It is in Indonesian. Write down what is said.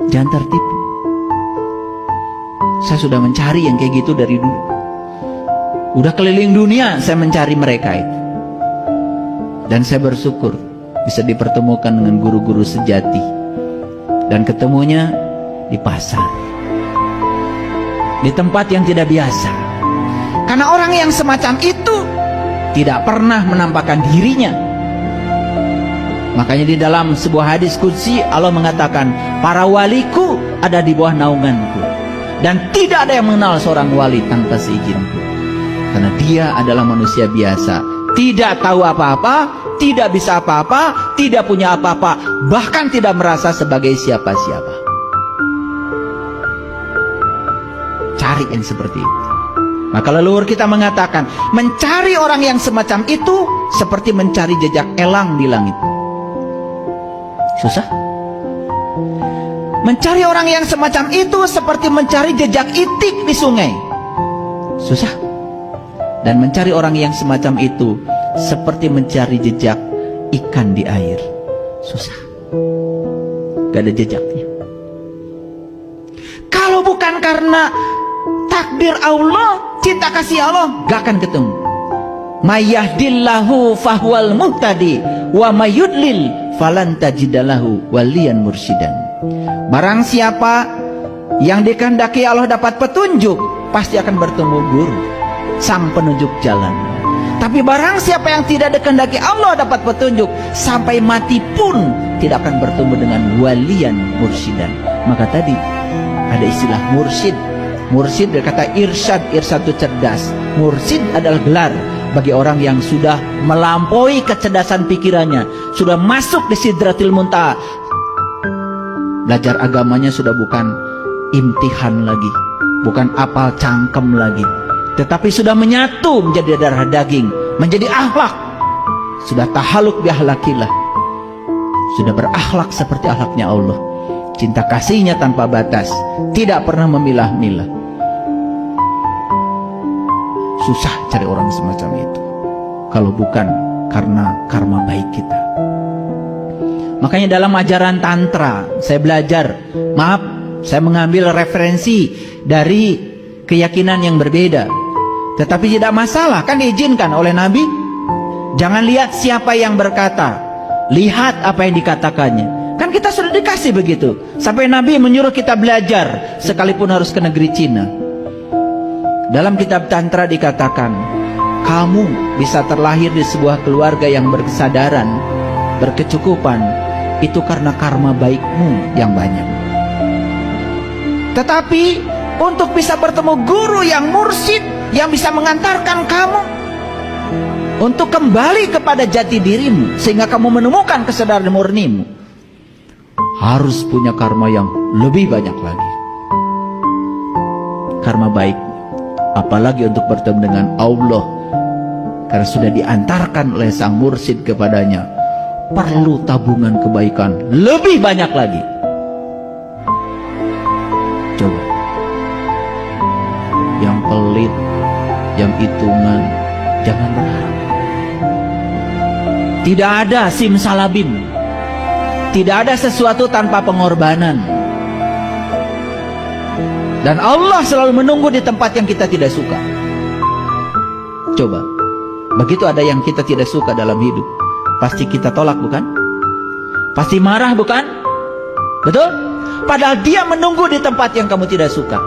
Jangan tertipu. Saya sudah mencari yang kayak gitu dari dulu. Udah keliling dunia saya mencari mereka itu. Dan saya bersyukur bisa dipertemukan dengan guru-guru sejati. Dan ketemunya di pasar, di tempat yang tidak biasa. Karena orang yang semacam itu tidak pernah menampakkan dirinya. Makanya di dalam sebuah hadis qudsi Allah mengatakan, para waliku ada di bawah naunganku, dan tidak ada yang mengenal seorang wali tanpa seizinku. Karena dia adalah manusia biasa, tidak tahu apa-apa, tidak bisa apa-apa, tidak punya apa-apa, bahkan tidak merasa sebagai siapa-siapa. Cari yang seperti itu. Maka leluhur kita mengatakan, mencari orang yang semacam itu seperti mencari jejak elang di langit. Susah. Mencari orang yang semacam itu seperti mencari jejak itik di sungai. Susah. Dan mencari orang yang semacam itu seperti mencari jejak ikan di air. Susah. Gak ada jejaknya. Kalau bukan karena takdir Allah, cinta kasih Allah, gak akan ketemu. Mayyahdillahu fahwal muhtadi wa mayyudlil falan tajidalahu waliyan mursyidan. Barang siapa yang dikehendaki Allah dapat petunjuk, pasti akan bertemu guru, sang penunjuk jalan. Tapi barang siapa yang tidak dikehendaki Allah dapat petunjuk, sampai mati pun tidak akan bertemu dengan waliyan mursyidan. Maka tadi ada istilah mursyid. Mursyid dari kata irsyad. Irsyad itu cerdas. Mursyid adalah gelar bagi orang yang sudah melampaui kecerdasan pikirannya, sudah masuk di sidratil muntaha. Belajar agamanya sudah bukan imtihan lagi, bukan apal cangkem lagi, tetapi sudah menyatu menjadi darah daging, menjadi akhlak. Sudah tahaluk bi akhlakillah, sudah berakhlak seperti akhlaknya Allah. Cinta kasihnya tanpa batas, tidak pernah memilah-milah. Susah cari orang semacam itu, kalau bukan karena karma baik kita. Makanya dalam ajaran tantra saya belajar, saya mengambil referensi dari keyakinan yang berbeda. Tetapi tidak masalah, kan diizinkan oleh Nabi. Jangan lihat siapa yang berkata, lihat apa yang dikatakannya. Kan kita sudah dikasih begitu. Sampai Nabi menyuruh kita belajar, sekalipun harus ke negeri Cina. Dalam kitab Tantra dikatakan, kamu bisa terlahir di sebuah keluarga yang berkesadaran, berkecukupan, itu karena karma baikmu yang banyak. Tetapi untuk bisa bertemu guru yang mursyid, yang bisa mengantarkan kamu untuk kembali kepada jati dirimu, sehingga kamu menemukan kesadaran murnimu, harus punya karma yang lebih banyak lagi. Karma baik, apalagi untuk bertemu dengan Allah, karena sudah diantarkan oleh sang mursyid kepadanya, perlu tabungan kebaikan lebih banyak lagi. Coba, yang pelit, yang hitungan, jangan berharap. Tidak ada simsalabim, tidak ada sesuatu tanpa pengorbanan. Dan Allah selalu menunggu di tempat yang kita tidak suka. Coba, begitu ada yang kita tidak suka dalam hidup, pasti kita tolak, bukan? Pasti marah, bukan? Betul? Padahal dia menunggu di tempat yang kamu tidak suka.